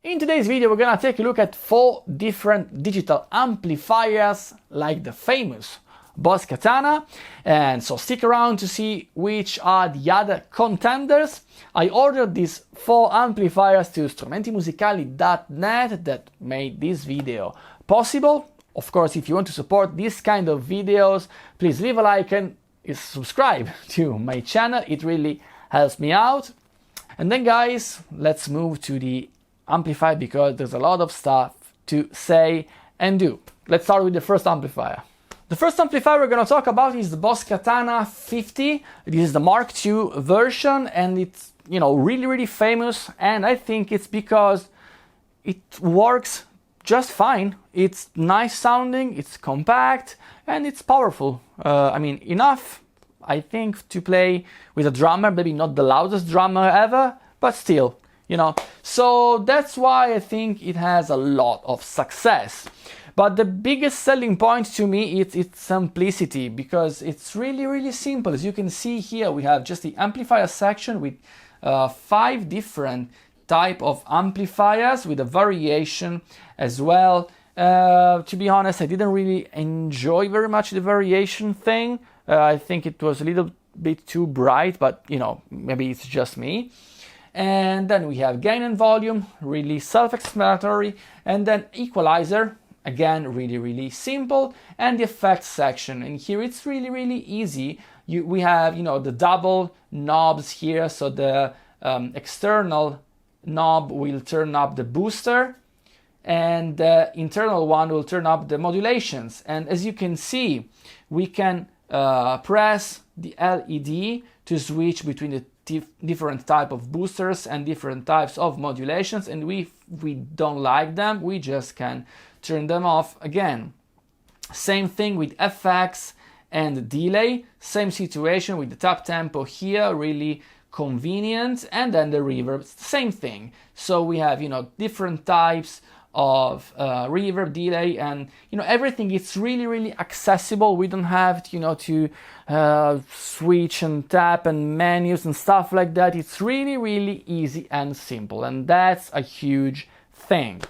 In today's video we're gonna take a look at 4 different digital amplifiers like the famous BOSS Katana, and so stick around to see which are the other contenders. I ordered these 4 amplifiers to strumentimusicali.net that made this video possible. Of course, if you want to support this kind of videos, please leave a like and subscribe to my channel, it really helps me out. And then guys, let's move to the amplifier because there's a lot of stuff to say and do. Let's start with the first amplifier. The first amplifier we're going to talk about is the BOSS Katana 50. This is the Mark II version and it's, really famous, and I think it's because it works just fine. It's nice sounding, it's compact, and it's powerful. Enough, I think, to play with a drummer, maybe not the loudest drummer ever, but still. So that's why I think it has a lot of success. But the biggest selling point to me is its simplicity, because it's really simple. As you can see here, we have just the amplifier section with 5 different type of amplifiers with a variation as well. To be honest, I didn't really enjoy very much the variation thing. I think it was a little bit too bright, but maybe it's just me. And then we have gain and volume, really self-explanatory, and then equalizer, again really simple, and the effects section. And here it's really easy. We have the double knobs here, so the external knob will turn up the booster and the internal one will turn up the modulations. And as you can see, we can press the LED to switch between the different type of boosters and different types of modulations, and if we don't like them, we just can turn them off again. Same thing with FX and delay, same situation with the tap tempo here, really convenient, and then the reverb, same thing. So we have different types of reverb, delay, and everything. It's really accessible. We don't have to switch and tap and menus and stuff like that. It's really easy and simple, and that's a huge thing.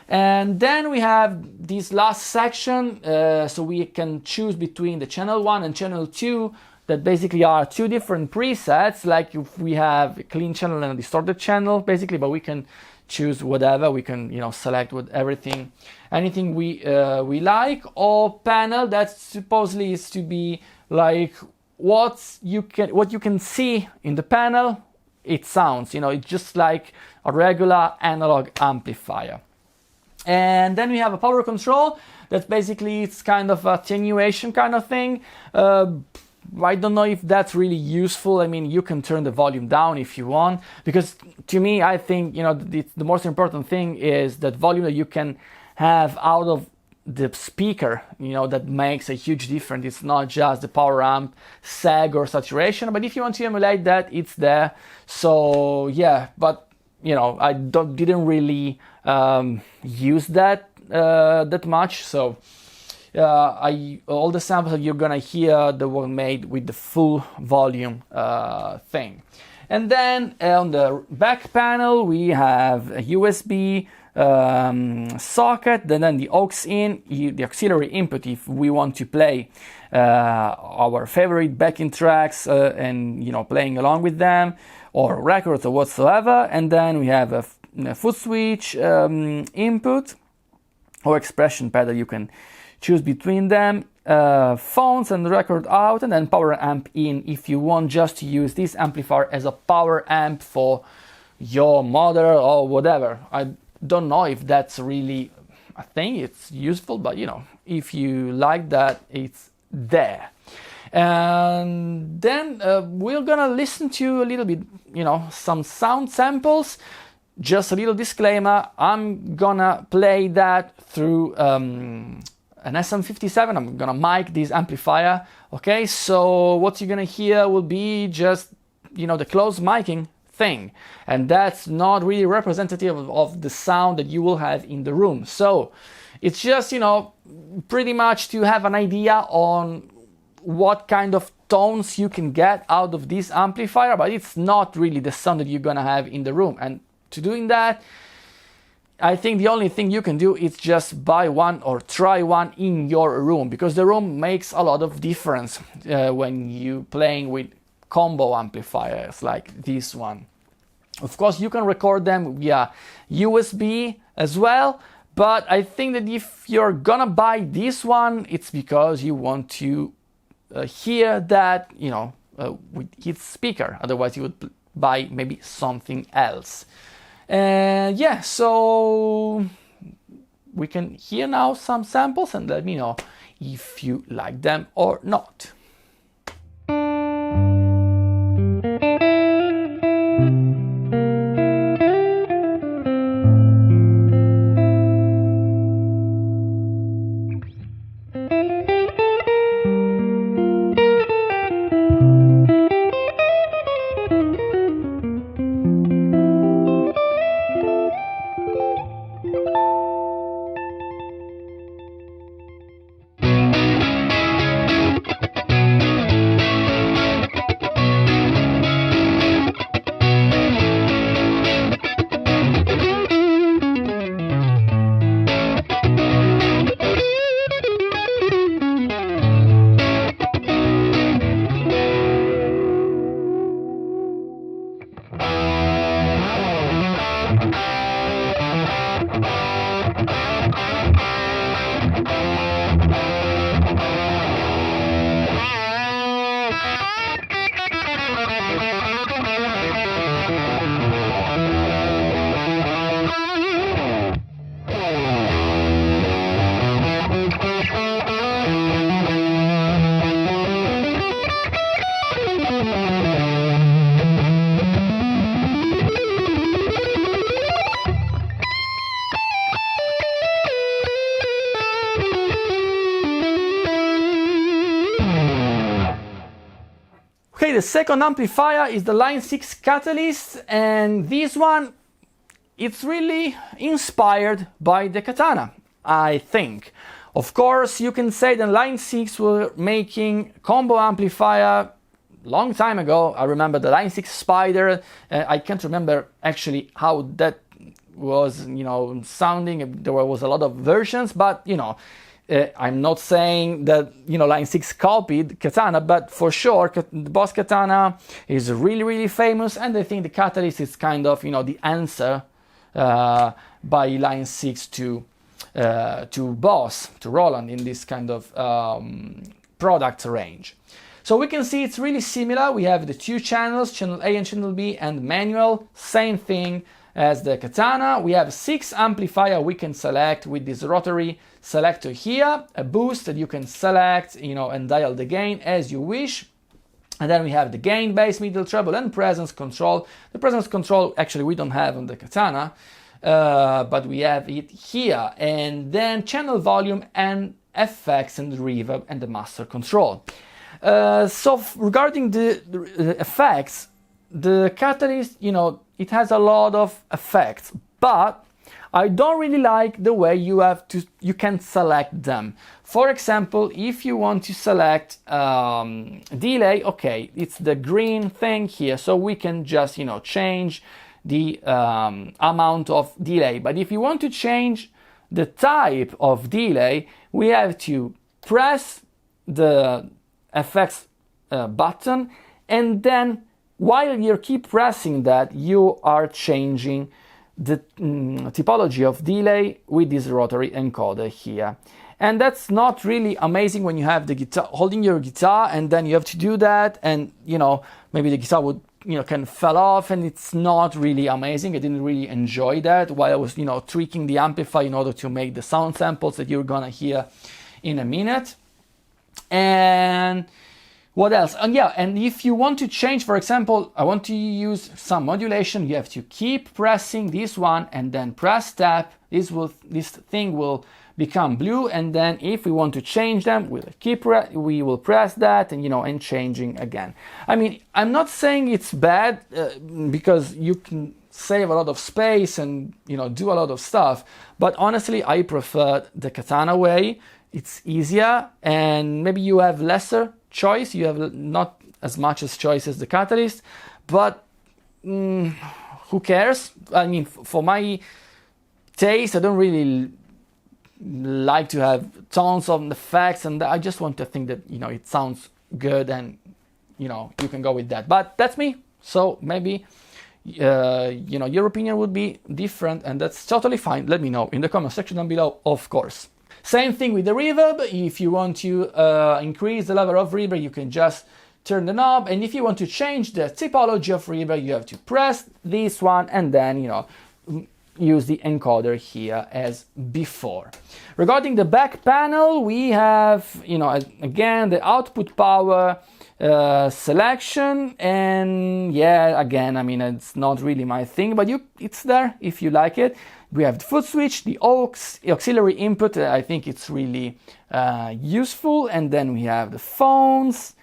And then we have this last section, so we can choose between the channel 1 and channel 2, that basically are 2 different presets, like if we have a clean channel and a distorted channel basically, but we can choose whatever. We can select with anything we like, or panel that supposedly is to be like what you can see in the panel. It sounds it's just like a regular analog amplifier. And then we have a power control that basically it's kind of a attenuation kind of thing. I don't know if that's really useful. You can turn the volume down if you want, because to me, I think the most important thing is that volume that you can have out of the speaker, that makes a huge difference. It's not just the power amp sag or saturation, but if you want to emulate that, it's there. So yeah, but I didn't really use that that much. So all the samples that you're gonna hear, they were made with the full volume thing. And then on the back panel we have a USB socket, and then the aux in, the auxiliary input if we want to play our favorite backing tracks and playing along with them, or records or whatsoever. And then we have a foot switch input or expression pad that you can choose between them, phones and record out, and then power amp in if you want just to use this amplifier as a power amp for your mother or whatever. I don't know if that's really a thing, it's useful, but if you like that, it's there. And then we're gonna listen to a little bit, some sound samples. Just a little disclaimer, I'm gonna play that through an SM57. I'm gonna mic this amplifier, okay? So what you're gonna hear will be just, the close miking thing, and that's not really representative of the sound that you will have in the room. So it's just, pretty much to have an idea on what kind of tones you can get out of this amplifier, but it's not really the sound that you're gonna have in the room. And to doing that, I think the only thing you can do is just buy one or try one in your room, because the room makes a lot of difference when you playing with combo amplifiers like this one. Of course, you can record them via USB as well, but I think that if you're gonna buy this one, it's because you want to hear that, you know, with its speaker. Otherwise, you would buy maybe something else. And yeah, so we can hear now some samples and let me know if you like them or not. Okay, the second amplifier is the Line 6 Catalyst, and this one, it's really inspired by the Katana, I think. Of course, you can say that Line 6 were making combo amplifier long time ago. I remember the Line 6 Spider. I can't remember actually how that was, you know, sounding. There was a lot of versions, but you know, I'm not saying that, you know, Line 6 copied Katana, but for sure the BOSS Katana is really, really famous, and I think the Catalyst is kind of, you know, the answer by Line 6 to BOSS, to Roland in this kind of product range. So we can see it's really similar. We have the two channels, channel A and channel B, and manual, same thing as the Katana. We have 6 amplifier we can select with this rotary selector here, a boost that you can select, you know, and dial the gain as you wish. And then we have the gain, bass, middle, treble, and presence control. The presence control actually we don't have on the Katana, but we have it here. And then channel volume and effects and reverb and the master control. So regarding the effects, the Catalyst, you know, it has a lot of effects, but I don't really like the way you can select them. For example, if you want to select delay, okay, it's the green thing here, so we can just, you know, change the amount of delay. But if you want to change the type of delay, we have to press the effects button, and then while you keep pressing that, you are changing the typology of delay with this rotary encoder here. And that's not really amazing when you have the guitar holding your guitar, and then you have to do that, and you know, maybe the guitar would, you know, can fall off, and it's not really amazing. I didn't really enjoy that while I was, you know, tweaking the amplifier in order to make the sound samples that you're gonna hear in a minute. And what else? And yeah, and if you want to change, for example, I want to use some modulation, you have to keep pressing this one and then press tab. This thing will become blue, and then if we want to change them, we will press that, and you know, and changing again. I mean, I'm not saying it's bad because you can save a lot of space and, you know, do a lot of stuff, but honestly, I prefer the Katana way. It's easier, and maybe you have lesser choice, you have not as much as choice as the Catalyst, but who cares? I mean, for my taste. I don't really like to have tons of effects, and I just want to think that, you know, it sounds good, and, you know, you can go with that. But that's me, so maybe you know, your opinion would be different, and that's totally fine. Let me know in the comment section down below, of course. Same thing with the reverb. If you want to increase the level of reverb, you can just turn the knob, and if you want to change the typology of reverb, you have to press this one and then, you know, use the encoder here as before. Regarding the back panel, we have, you know, again, the output power selection, and yeah, again, I mean, it's not really my thing, but it's there if you like it. We have the foot switch, the auxiliary input. I think it's really useful, and then we have the phones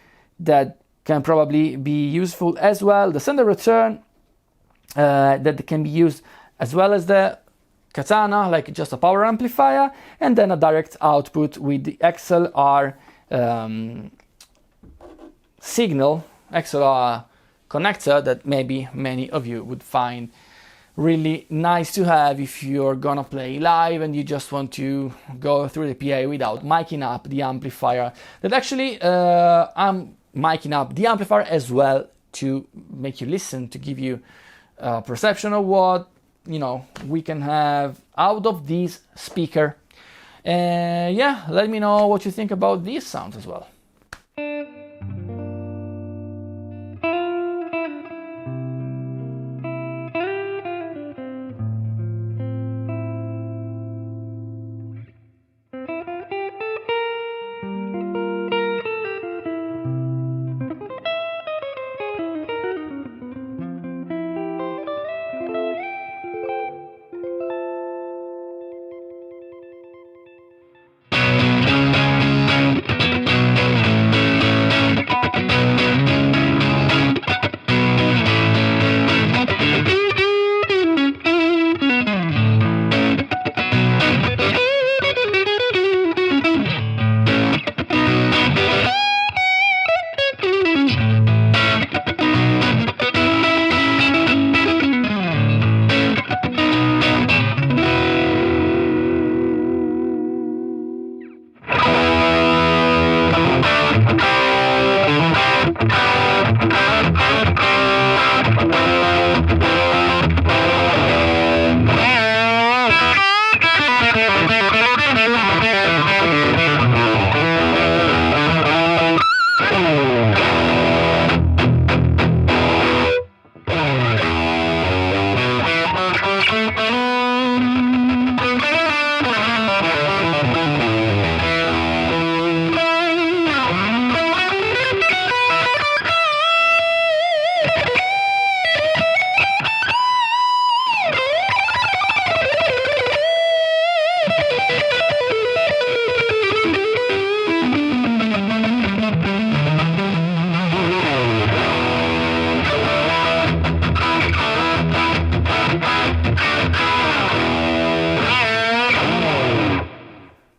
that can probably be useful as well. The sender return that can be used as well as the Katana, like just a power amplifier, and then a direct output with the XLR signal, XLR connector, that maybe many of you would find really nice to have if you're gonna play live and you just want to go through the PA without miking up the amplifier. That actually I'm miking up the amplifier as well to make you listen, to give you a perception of what, you know, we can have out of this speaker. And yeah, let me know what you think about these sounds as well.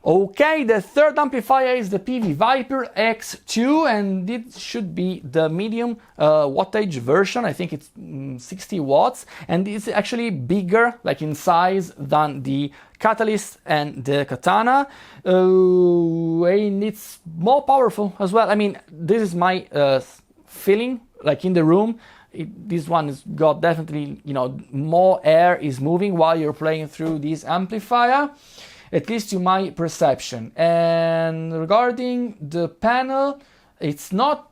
Okay, the third amplifier is the Peavey Vypyr X2, and it should be the medium wattage version. I think it's 60 watts, and it's actually bigger, like in size, than the Catalyst and the Katana, and it's more powerful as well. I mean, this is my feeling, like in the room. This one has got definitely, you know, more air is moving while you're playing through this amplifier, at least to my perception. And regarding the panel, it's not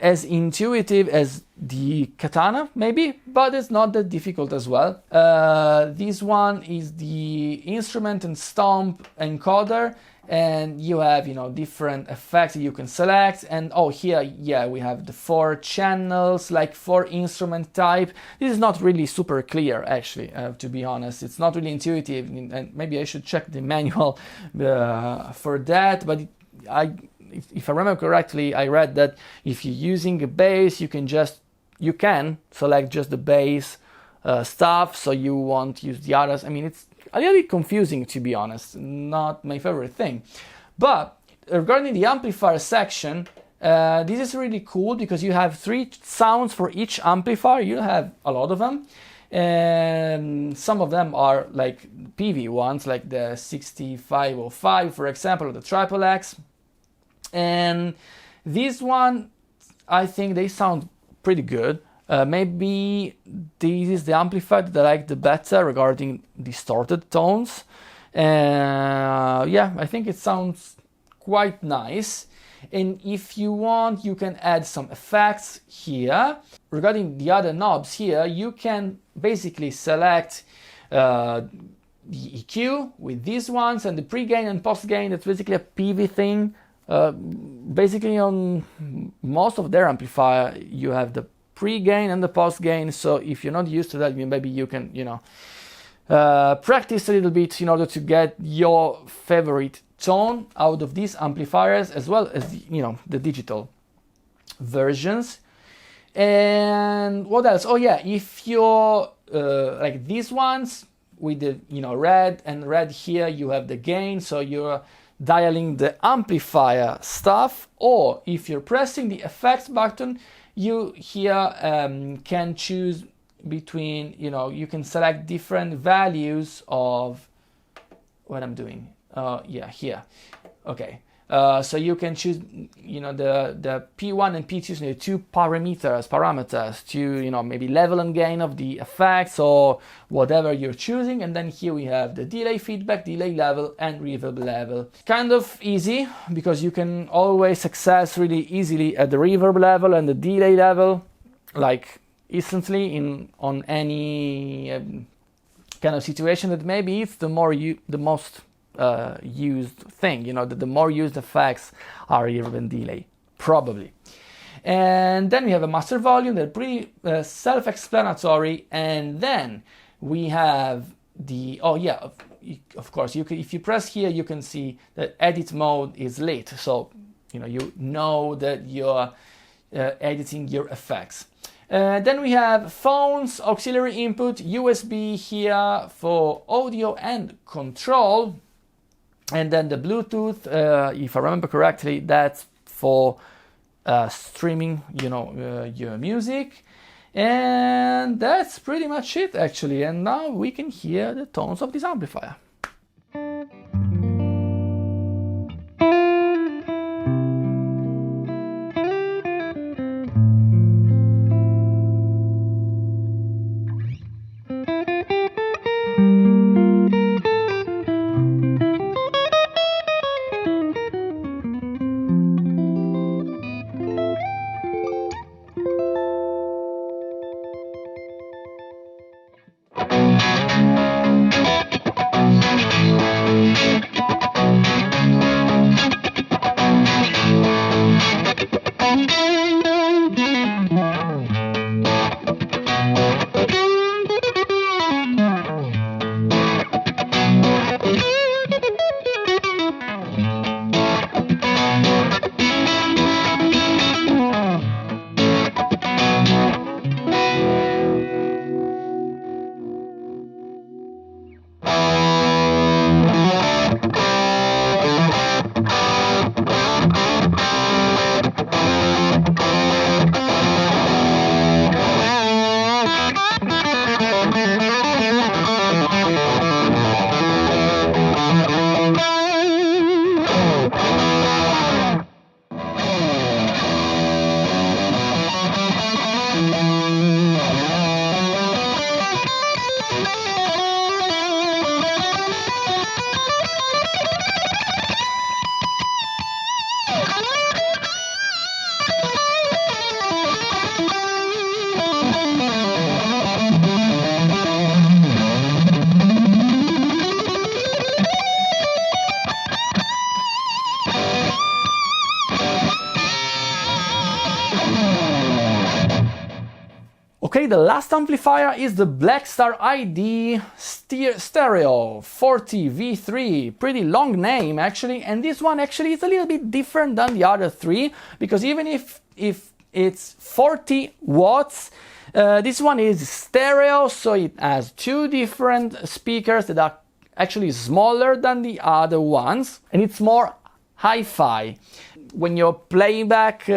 as intuitive as the Katana, maybe, but it's not that difficult as well. This one is the instrument and stomp encoder, and you have, you know, different effects that you can select. And oh, here, yeah, we have the 4 channels, like 4 instrument type. This is not really super clear, actually, to be honest. It's not really intuitive, and maybe I should check the manual for that. But if I remember correctly, I read that if you're using a bass, you can select just the bass stuff, so you won't use the others. I mean, it's a little bit confusing, to be honest, not my favorite thing. But regarding the amplifier section, this is really cool because you have 3 sounds for each amplifier. You have a lot of them, and some of them are like Peavey ones, like the 6505, for example, or the Triple X. And this one, I think they sound pretty good. Maybe this is the amplifier that I like the better regarding distorted tones. Yeah, I think it sounds quite nice. And if you want, you can add some effects here. Regarding the other knobs here, you can basically select the EQ with these ones, and the pre-gain and post-gain. That's basically a Peavey thing. Basically on most of their amplifier, you have the pre-gain and the post-gain. So if you're not used to that, maybe you can, practice a little bit in order to get your favorite tone out of these amplifiers, as well as the digital versions. And what else? Oh yeah, if you're like these ones with the red and red here, you have the gain, so you're dialing the amplifier stuff. Or if you're pressing the effects button, you here can choose between, you can select different values of what I'm doing. Yeah, here. Okay. So you can choose, the P1 and P2, so the two parameters to, maybe level and gain of the effects or whatever you're choosing. And then here we have the delay feedback, delay level, and reverb level. Kind of easy because you can always access really easily at the reverb level and the delay level, like instantly on any kind of situation that maybe it's the most used thing, the more used effects are reverb and delay, probably. And then we have a master volume, that's pretty self-explanatory. And then we have the, of course, if you press here, you can see that edit mode is lit, so you know that you're editing your effects. Then we have phones, auxiliary input, USB here for audio and control. And then the Bluetooth, if I remember correctly, that's for streaming, your music. And that's pretty much it, actually. And now we can hear the tones of this amplifier. Okay, the last amplifier is the Blackstar ID Stereo 40V3. Pretty long name actually, and this one actually is a little bit different than the other three, because even if it's 40 watts, this one is stereo, so it has two different speakers that are actually smaller than the other ones, and it's more hi-fi. When you're playing back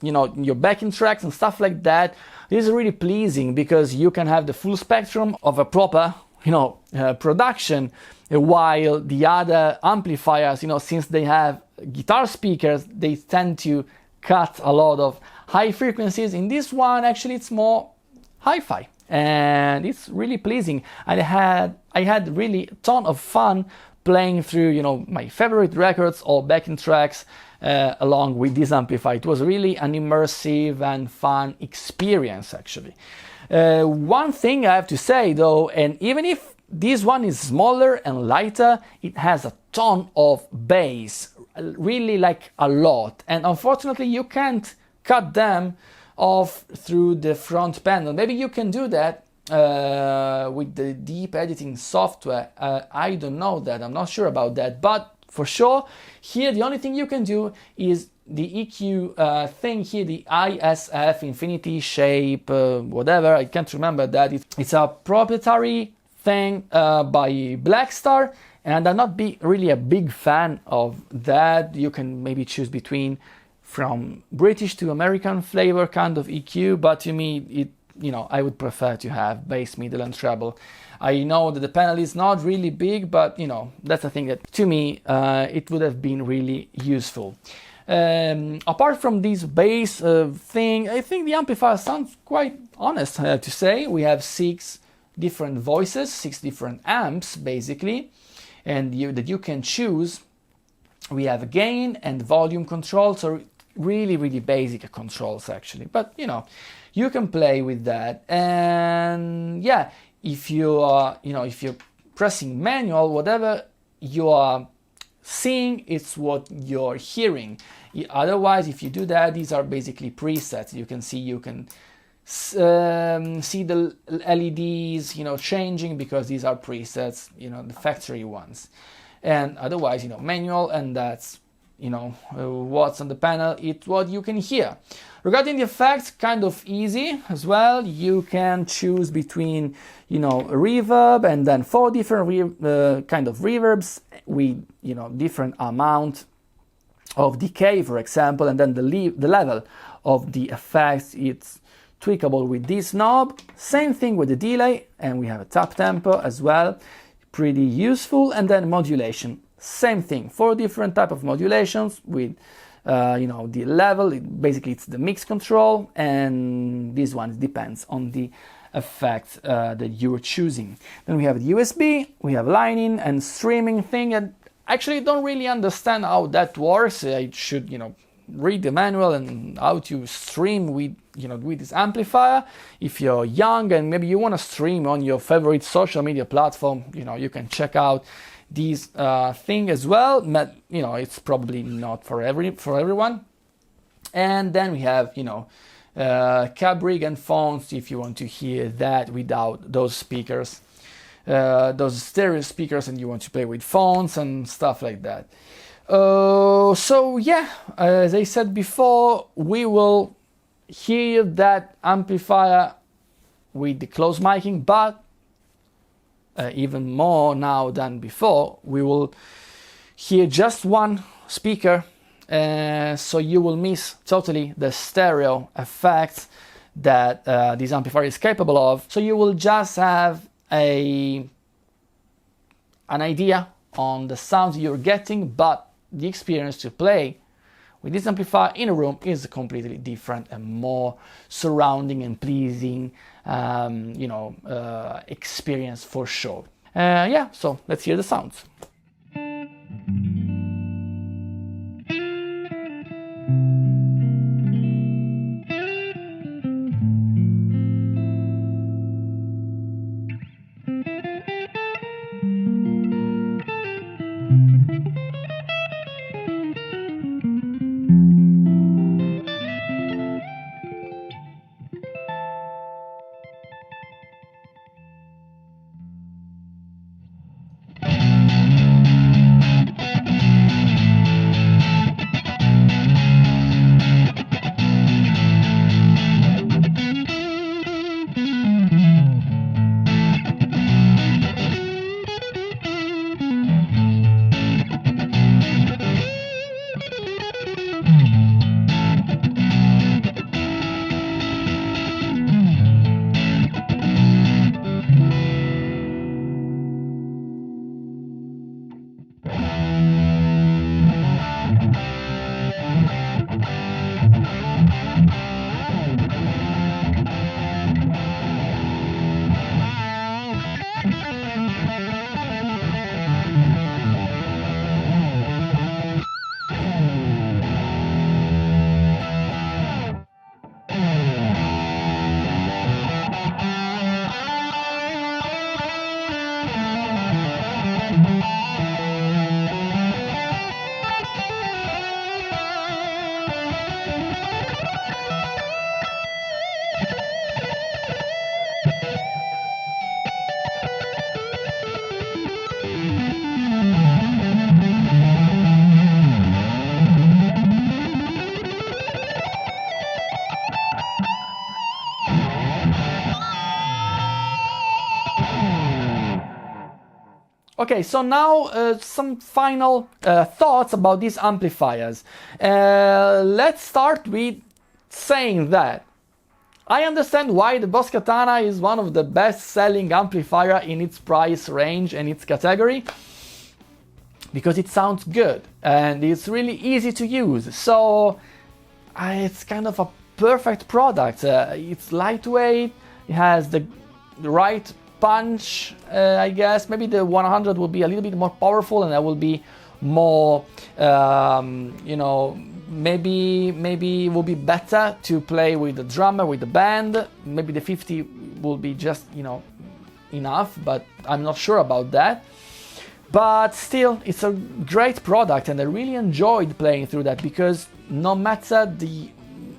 you know, your backing tracks and stuff like that. This is really pleasing because you can have the full spectrum of a proper, you know, production, while the other amplifiers, you know, since they have guitar speakers, they tend to cut a lot of high frequencies. In this one, actually, it's more hi-fi, and it's really pleasing. And I had really a ton of fun playing through, you know, my favorite records or backing tracks along with this amplifier. It was really an immersive and fun experience, actually. One thing I have to say though, and even if this one is smaller and lighter, it has a ton of bass, really like a lot, and unfortunately you can't cut them off through the front panel. Maybe you can do that with the deep editing software. I don't know that, I'm not sure about that, but for sure here the only thing you can do is the EQ thing here, the ISF infinity shape, whatever, I can't remember that. It's a proprietary thing by Blackstar, and I'm not really a big fan of that. You can maybe choose between from British to American flavor kind of EQ, but to me, you know, I would prefer to have bass, middle and treble. I know that the panel is not really big, but you know, that's a thing that to me it would have been really useful. Apart from this bass thing, I think the amplifier sounds quite honest, I have to say. We have 6 different voices, 6 different amps basically, and that you can choose. We have gain and volume control, so really basic controls actually, but you know, you can play with that. And yeah, if you are, you know, if you're pressing manual, whatever you are seeing, it's what you're hearing. Otherwise, if you do that, these are basically presets. You can see the LEDs, you know, changing because these are presets, you know, the factory ones. And otherwise, you know, manual, and that's, you know, what's on the panel, it's what you can hear. Regarding the effects, kind of easy as well. You can choose between, you know, reverb and then 4 different kind of reverbs with, you know, different amount of decay, for example, and then the level of the effects, it's tweakable with this knob. Same thing with the delay, and we have a tap tempo as well, pretty useful. And then modulation, same thing, 4 different type of modulations with you know, the level. Basically it's the mix control, and this one depends on the effect that you're choosing. Then we have the USB, we have lining and streaming thing, and actually don't really understand how that works. I should, you know, read the manual and how to stream with, you know, with this amplifier. If you're young and maybe you want to stream on your favorite social media platform, you know, you can check out this thing as well. But you know, it's probably not for everyone. And then we have, you know, cab rig and phones if you want to hear that without those speakers, those stereo speakers, and you want to play with phones and stuff like that. So yeah, as I said before, we will hear that amplifier with the close miking, but even more now than before, we will hear just one speaker, so you will miss totally the stereo effects that this amplifier is capable of. So you will just have an idea on the sounds you're getting, but the experience to play with this amplifier in a room is completely different and more surrounding and pleasing, you know, experience for sure. Yeah, so let's hear the sounds. Okay, so now some final thoughts about these amplifiers. Let's start with saying that I understand why the BOSS Katana is one of the best-selling amplifier in its price range and its category, because it sounds good and it's really easy to use. So it's kind of a perfect product. It's lightweight, it has the right punch, I guess. Maybe the 100 will be a little bit more powerful and that will be more, you know, maybe it will be better to play with the drummer, with the band. Maybe the 50 will be just, you know, enough, but I'm not sure about that. But still, it's a great product and I really enjoyed playing through that, because no matter the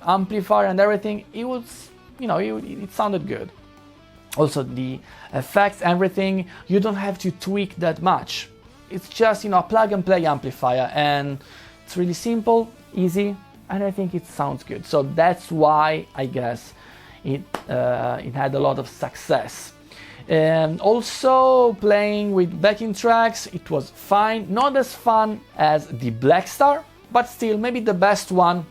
amplifier and everything, it was, you know, it sounded good. Also the effects, everything, you don't have to tweak that much. It's just, you know, a plug and play amplifier, and it's really simple, easy, and I think it sounds good. So that's why I guess it had a lot of success. And also playing with backing tracks, it was fine, not as fun as the Blackstar, but still maybe the best one,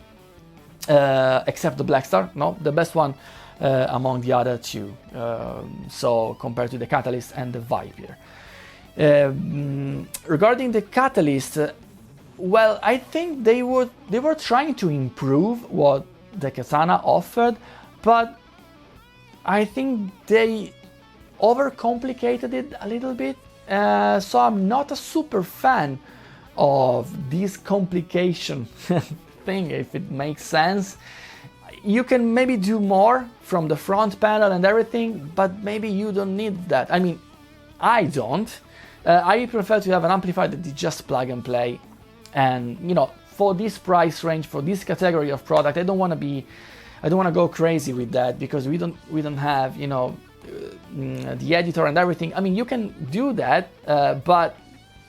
except the Blackstar, no, the best one among the other two, so compared to the Catalyst and the Vypyr. Regarding the Catalyst, well, I think they were trying to improve what the Katana offered, but I think they overcomplicated it a little bit, so I'm not a super fan of this complication thing, if it makes sense. You can maybe do more from the front panel and everything, but maybe you don't need that. I mean, I don't. I prefer to have an amplifier that is just plug and play. And, you know, for this price range, for this category of product, I don't want to go crazy with that, because we don't have, you know, the editor and everything. I mean, you can do that, but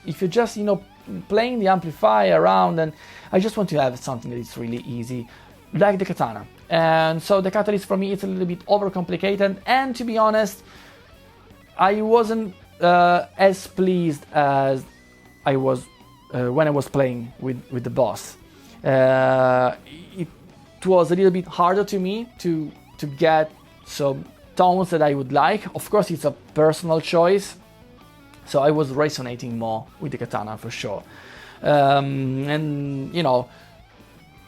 if you're just, you know, playing the amplifier around, and I just want to have something that is really easy, like the Katana. And so the Catalyst for me, it's a little bit overcomplicated, and to be honest, I wasn't as pleased as I was when I was playing with the BOSS. It was a little bit harder to me to get some tones that I would like. Of course, it's a personal choice, so I was resonating more with the Katana for sure. And you know,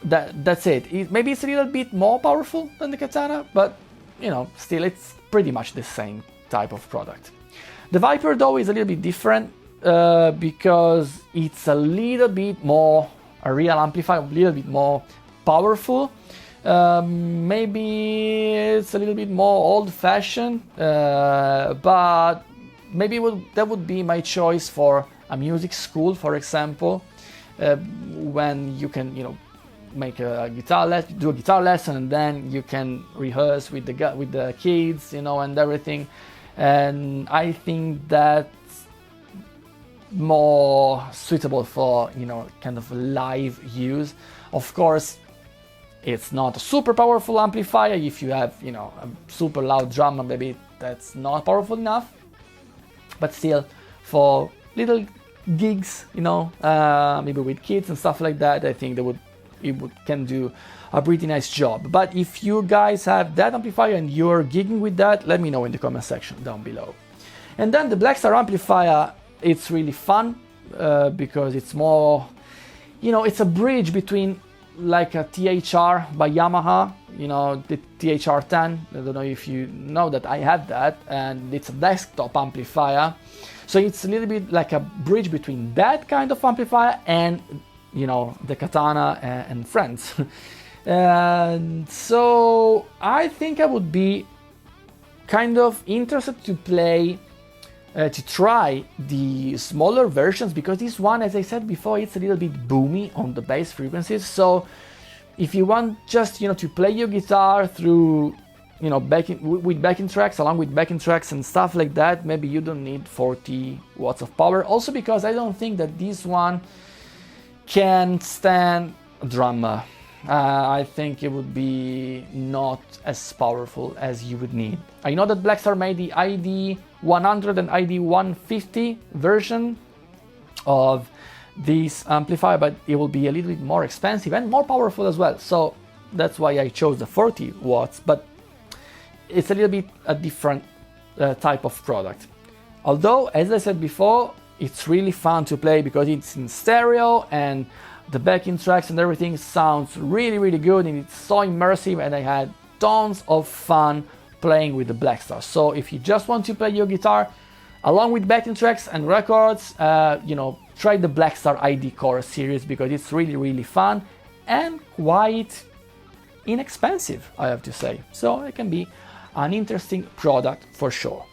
that's it. Maybe it's a little bit more powerful than the Katana, but you know, still it's pretty much the same type of product. The Vypyr though is a little bit different, because it's a little bit more a real amplifier, a little bit more powerful. Maybe it's a little bit more old-fashioned, but maybe that would be my choice for a music school, for example, when you can, you know, make a do a guitar lesson, and then you can rehearse with the kids, you know, and everything. And I think that's more suitable for, you know, kind of live use. Of course, it's not a super powerful amplifier. If you have, you know, a super loud drummer, maybe that's not powerful enough. But still, for little gigs, you know, maybe with kids and stuff like that, I think it can do a pretty nice job. But if you guys have that amplifier and you're gigging with that, let me know in the comment section down below. And then the Blackstar amplifier, it's really fun, because it's more, you know, it's a bridge between like a THR by Yamaha, you know, the THR10. I don't know if you know that I have that, and it's a desktop amplifier. So it's a little bit like a bridge between that kind of amplifier and, you know, the Katana and friends. And so I think I would be kind of interested to play, to try the smaller versions, because this one, as I said before, it's a little bit boomy on the bass frequencies. So if you want just, you know, to play your guitar through, you know, with backing tracks, along with backing tracks and stuff like that, maybe you don't need 40 watts of power. Also because I don't think that this one can stand a drummer. I think it would be not as powerful as you would need. I know that Blackstar made the ID 100 and ID 150 version of this amplifier, but it will be a little bit more expensive and more powerful as well. So that's why I chose the 40 watts, but it's a little bit a different type of product. Although, as I said before, it's really fun to play because it's in stereo and the backing tracks and everything sounds really, really good, and it's so immersive, and I had tons of fun playing with the Blackstar. So if you just want to play your guitar along with backing tracks and records, you know, try the Blackstar ID Core series because it's really, really fun and quite inexpensive, I have to say. So it can be an interesting product for sure.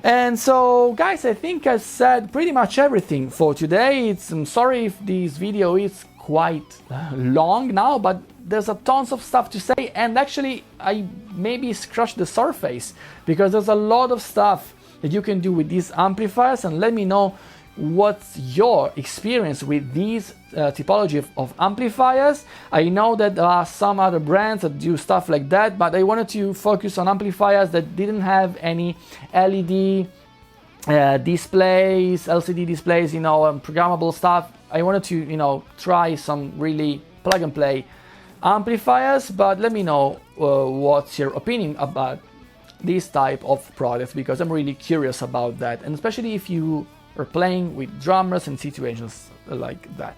And so guys, I think I said pretty much everything for today. I'm sorry if this video is quite long now, but there's a tons of stuff to say, and actually I maybe scratched the surface because there's a lot of stuff that you can do with these amplifiers. And let me know what's your experience with these typology of amplifiers. I know that there are some other brands that do stuff like that, but I wanted to focus on amplifiers that didn't have any LED displays, LCD displays, you know, programmable stuff. I wanted to, you know, try some really plug and play amplifiers, but let me know what's your opinion about this type of products, because I'm really curious about that, and especially if you are playing with drummers and situations like that.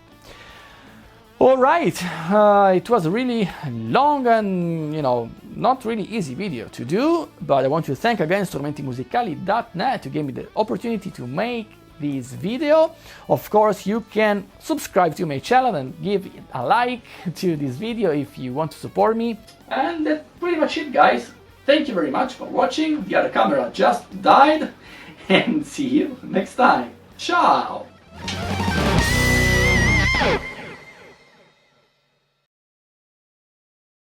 All right, it was a really long and, you know, not really easy video to do, but I want to thank again strumentimusicali.net to give me the opportunity to make this video. Of course, you can subscribe to my channel and give a like to this video if you want to support me. And that's pretty much it, guys. Thank you very much for watching. The other camera just died, and see you next time. Ciao!